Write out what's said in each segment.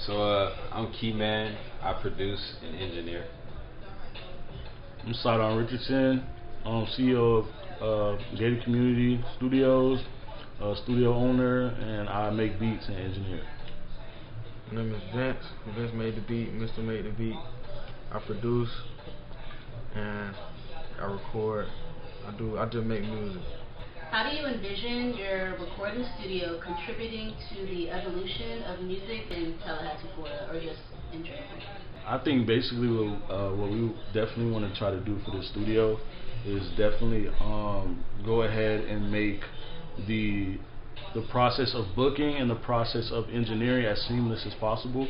So I'm Keyman. I produce and engineer. I'm Shoutout Richardson, CEO of Gated Community Studios, studio owner, and I make beats and engineer. My name is Vince. Vince made the beat, Mr. made the beat. I produce and I record. I just make music. How do you envision your recording studio contributing to the evolution of music in Tallahassee, Florida, or just in general? I think basically what we definitely want to try to do for the studio is definitely go ahead and make the process of booking and the process of engineering as seamless as possible.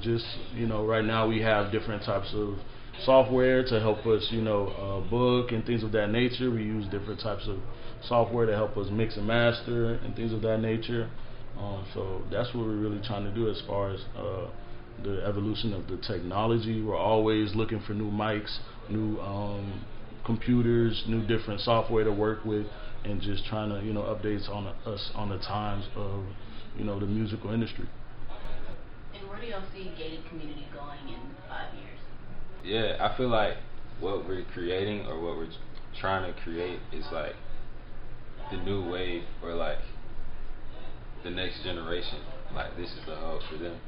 Just right now we have different types of software to help us book and things of that nature. We use different types of software to help us mix and master and things of that nature. So that's what we're really trying to do as far as the evolution of the technology. We're always looking for new mics, new computers, new different software to work with, and just trying to updates on us on the times of the musical industry. And where do y'all see Gated Community going in 5 years? Yeah, I feel like what we're creating or what we're trying to create is like the new wave, or like the next generation. Like this is the hub for them,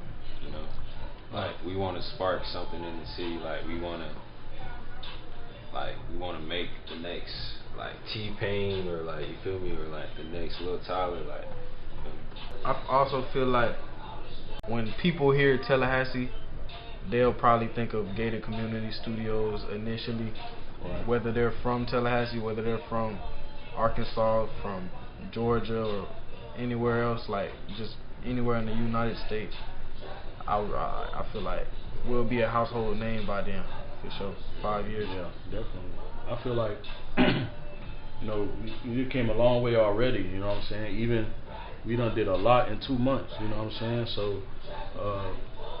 Like we want to spark something in the city. Like we want to make the next like T-Pain, or like, you feel me, or like the next Lil Tyler. Like, I also feel like when people hear Tallahassee, they'll probably think of Gated Community Studios initially, whether they're from Tallahassee, whether they're from Arkansas, from Georgia, or anywhere else, like just anywhere in the United States. I feel like we'll be a household name by then, for sure. 5 years. Yeah, definitely. I feel like we came a long way already. You know what I'm saying? Even we done did a lot in 2 months. You know what I'm saying? So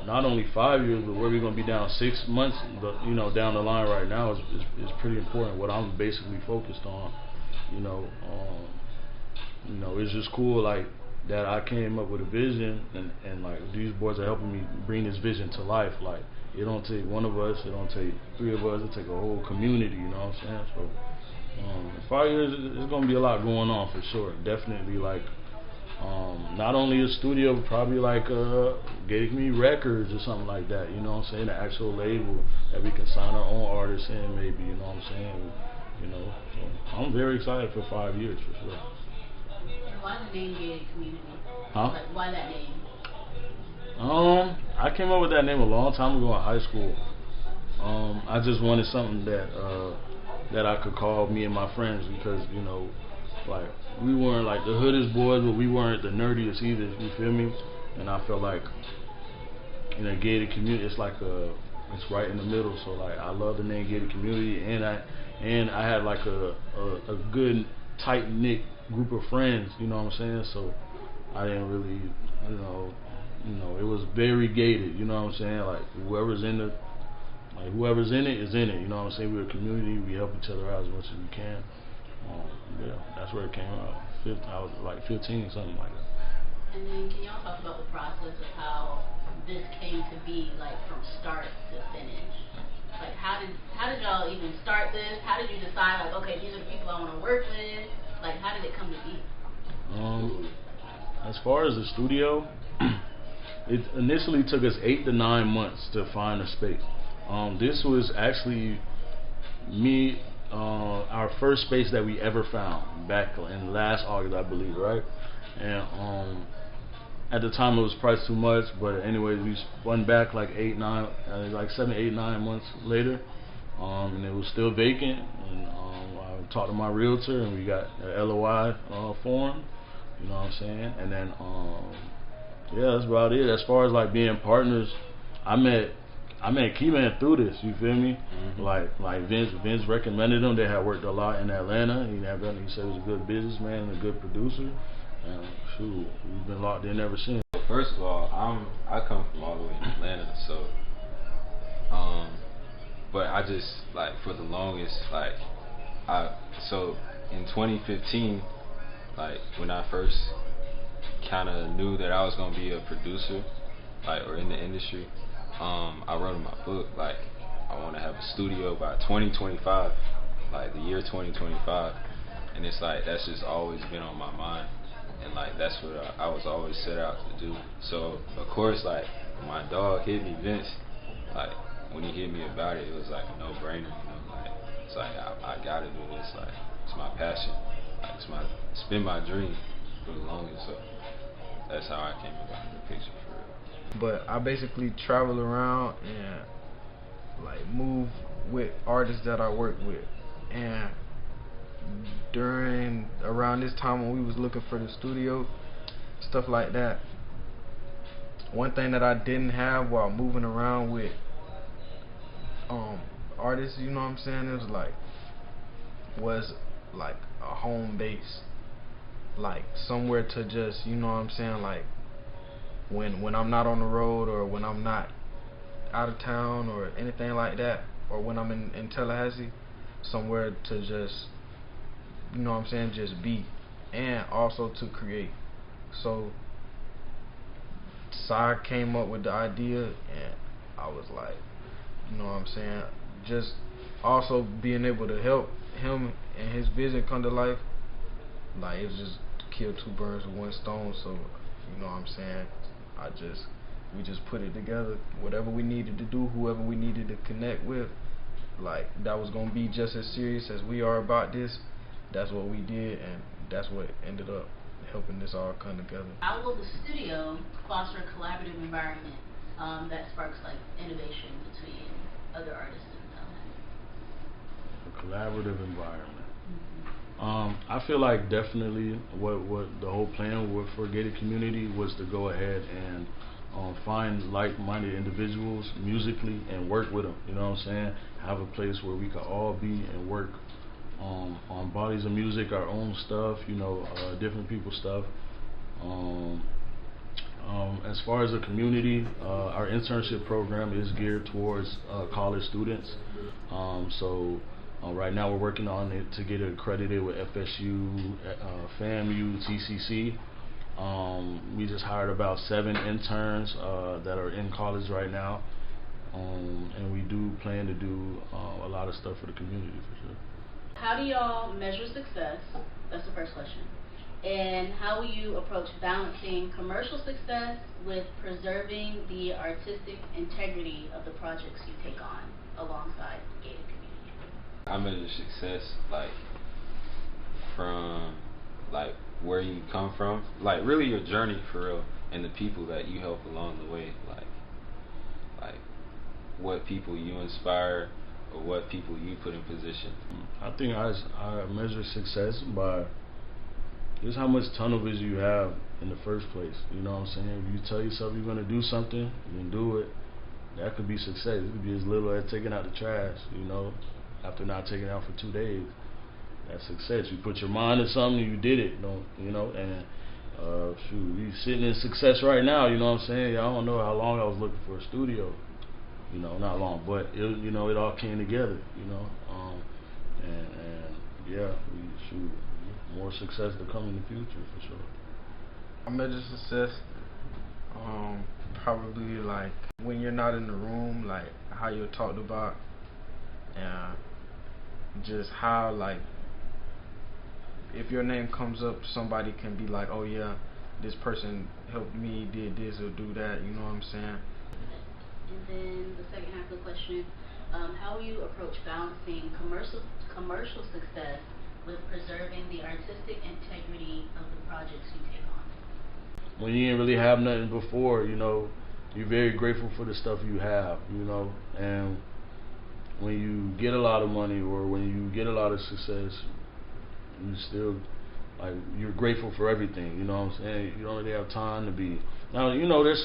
not only 5 years, but where we're gonna be down 6 months, down the line right now is pretty important. What I'm basically focused on, it's just cool like that I came up with a vision, and like these boys are helping me bring this vision to life. Like it don't take one of us, it don't take 3 of us, it take a whole community. You know what I'm saying? So in 5 years, there's gonna be a lot going on for sure. Definitely like. Not only a studio, but probably like Gated Community Records or something like that, you know what I'm saying? An actual label that we can sign our own artists in, maybe, you know what I'm saying? So I'm very excited for 5 years for sure. And why the name Gated Community? Huh? Like, why that name? I came up with that name a long time ago in high school. I just wanted something that I could call me and my friends, because like we weren't like the hoodest boys, but we weren't the nerdiest either. You feel me? And I felt like in a gated community, it's like it's right in the middle. So like I love the name Gated Community, and I had like a good tight knit group of friends. You know what I'm saying? So I didn't really it was very gated. You know what I'm saying? Like whoever's in it is in it. You know what I'm saying? We're a community. We help each other out as much as we can. Yeah, that's where it came out. I was like 15, something like that. And then can y'all talk about the process of how this came to be, like from start to finish? Like how did y'all even start this? How did you decide, like, okay, these are the people I want to work with? Like how did it come to be? As far as the studio, it initially took us 8 to 9 months to find a space. This was actually our first space that we ever found back in last August, I believe, right? And at the time it was priced too much, but anyways, we spun back like 7, 8, 9 months later, and it was still vacant. And I talked to my realtor, and we got an LOI formed. You know what I'm saying? And then yeah, that's about it. As far as like being partners, I met Keyman through this. You feel me? Mm-hmm. Like Vince recommended him. They had worked a lot in Atlanta. He said he was a good businessman and a good producer. And shoot, we've been locked in ever since. First of all, I come from all the way in Atlanta, so but I just like for the longest so in 2015, like when I first kind of knew that I was gonna be a producer, like, or in the industry, I wrote in my book, like, I want to have a studio by 2025, like the year 2025, and it's like that's just always been on my mind, and like that's what I was always set out to do. So of course, like, my dog hit me, Vince, like, when he hit me about it, it was like a no-brainer, you know, like, it's like I gotta do this, like, it's my passion, like, it's been my dream for the longest, so that's how I came about the picture for real. But I basically travel around and like move with artists that I work with, and during around this time when we was looking for the studio, stuff like that, one thing that I didn't have while moving around with artists, you know what I'm saying, it was like a home base, like somewhere to just, you know what I'm saying, like when I'm not on the road, or when I'm not out of town or anything like that, or when I'm in Tallahassee, somewhere to just, you know what I'm saying, just be, and also to create. So Sai came up with the idea, and I was like, you know what I'm saying, just also being able to help him and his vision come to life, like, it was just kill two birds with one stone. So, you know what I'm saying, we just put it together, whatever we needed to do, whoever we needed to connect with, like, that was gonna be just as serious as we are about this. That's what we did, and that's what ended up helping this all come together. How will the studio foster a collaborative environment that sparks like innovation between other artists in Tallahassee? A collaborative environment. I feel like definitely what the whole plan for Gated Community was to go ahead and find like-minded individuals musically and work with them. You know what I'm saying? Have a place where we could all be and work on bodies of music, our own stuff, you know, different people's stuff. As far as the community, our internship program is geared towards college students. So right now we're working on it to get it accredited with FSU, FAMU, TCC. We just hired about 7 interns that are in college right now, and we do plan to do a lot of stuff for the community for sure. How do y'all measure success? That's the first question. And how will you approach balancing commercial success with preserving the artistic integrity of the projects you take on alongside the Gated Community? I measure success like from like where you come from, like really your journey for real, and the people that you help along the way, like what people you inspire or what people you put in position. I think I measure success by just how much tunnel vision you have in the first place. You know what I'm saying? If you tell yourself you're gonna do something, you can do it. That could be success. It could be as little as taking out the trash, you know, after not taking it out for 2 days. That's success. You put your mind to something, you did it, you know, and shoot, you sitting in success right now, you know what I'm saying? I don't know how long I was looking for a studio, you know, not long, but it, you know, it all came together, you know, and yeah, we shoot, more success to come in the future for sure. I measure success probably like when you're not in the room, like how you're talked about, and just how, like, if your name comes up, somebody can be like, oh yeah, this person helped me, did this or do that, you know what I'm saying? And then the second half of the question, how will you approach balancing commercial success with preserving the artistic integrity of the projects you take on? When you didn't really have nothing before, you know, you're very grateful for the stuff you have, you know, and when you get a lot of money or when you get a lot of success, you still, like, you're grateful for everything, you know what I'm saying? You don't really have time to be, now, you know, there's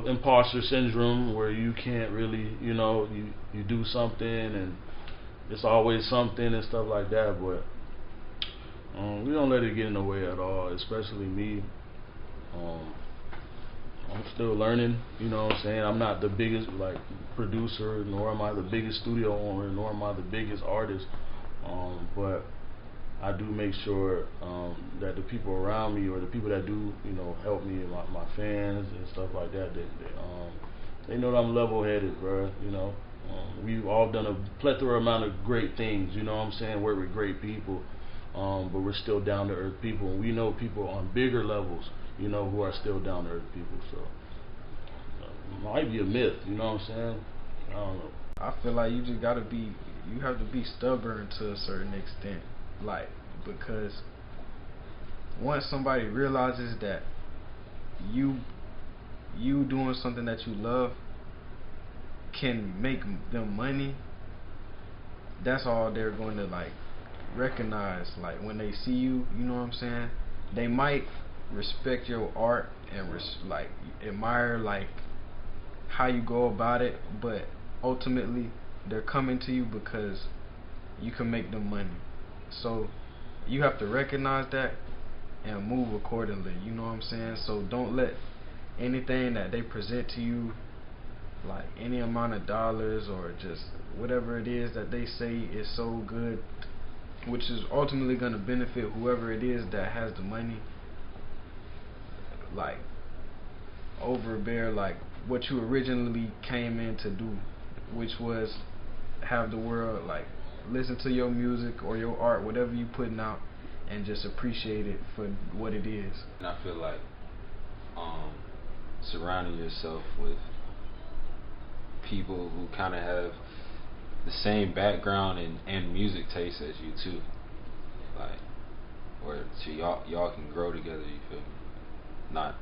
imposter syndrome where you can't really, you know, you do something and it's always something and stuff like that, but we don't let it get in the way at all, especially me. I'm still learning, you know what I'm saying? I'm not the biggest, like, producer, nor am I the biggest studio owner, nor am I the biggest artist, but I do make sure that the people around me or the people that do, help me, my fans and stuff like that, they know that I'm level-headed, bro. We've all done a plethora amount of great things. You know what I'm saying? Work with great people, but we're still down-to-earth people. And we know people on bigger levels, who are still down-to-earth people. So it might be a myth. You know what I'm saying? I don't know. I feel like you just gotta be. You have to be stubborn to a certain extent, because once somebody realizes that you doing something that you love can make them money, that's all they're going to recognize. When they see you, you know what I'm saying, they might respect your art and admire how you go about it, but ultimately they're coming to you because you can make them money. So you have to recognize that and move accordingly, you know what I'm saying? So don't let anything that they present to you, like any amount of dollars or just whatever it is that they say is so good, which is ultimately going to benefit whoever it is that has the money, overbear what you originally came in to do, which was have the world listen to your music or your art, whatever you putting out, and just appreciate it for what it is. And I feel like surrounding yourself with people who kind of have the same background and music taste as you too, where y'all can grow together, you feel me? Not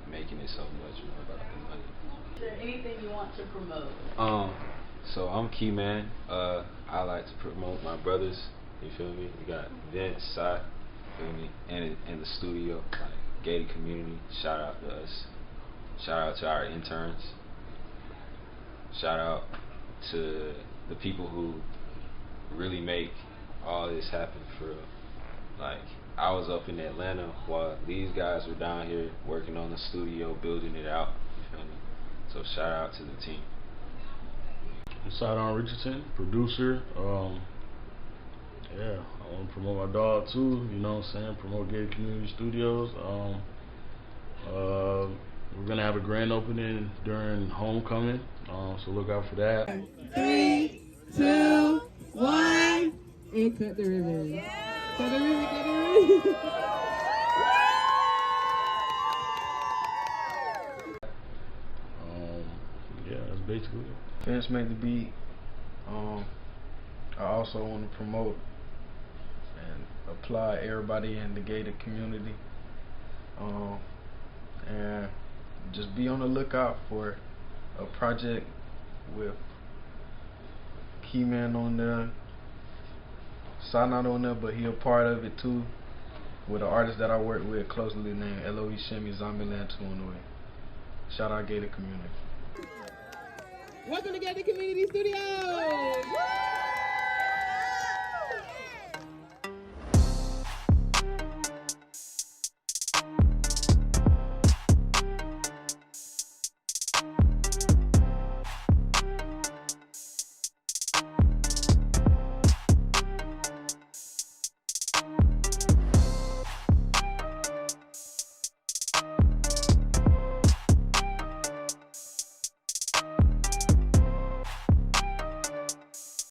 making it so much more about the money. Is there anything you want to promote? So I'm Keyman. I like to promote my brothers. You feel me? We got Vince, Sai, feel me, and in the studio, gated community. Shout out to us. Shout out to our interns. Shout out to the people who really make all this happen for real. I was up in Atlanta while these guys were down here working on the studio, building it out. You feel me? So shout out to the team. Shoutout Richardson, producer. Yeah, I want to promote my dog too. You know what I'm saying? Promote Gated Community Studios. We're gonna have a grand opening during homecoming, so look out for that. 3, 2, 1, and cut the ribbon. Yeah. Cut the ribbon, cut the ribbon. Yeah, that's basically it. Vince made the beat. I also want to promote and apply everybody in the gated community, and just be on the lookout for a project with Keyman on there. Sai not on there, but he a part of it too, with an artist that I work with closely named Loe Shimmy Zombieland 2 on the way. Shout out gated community. Welcome to Gated Community Studios! Woo!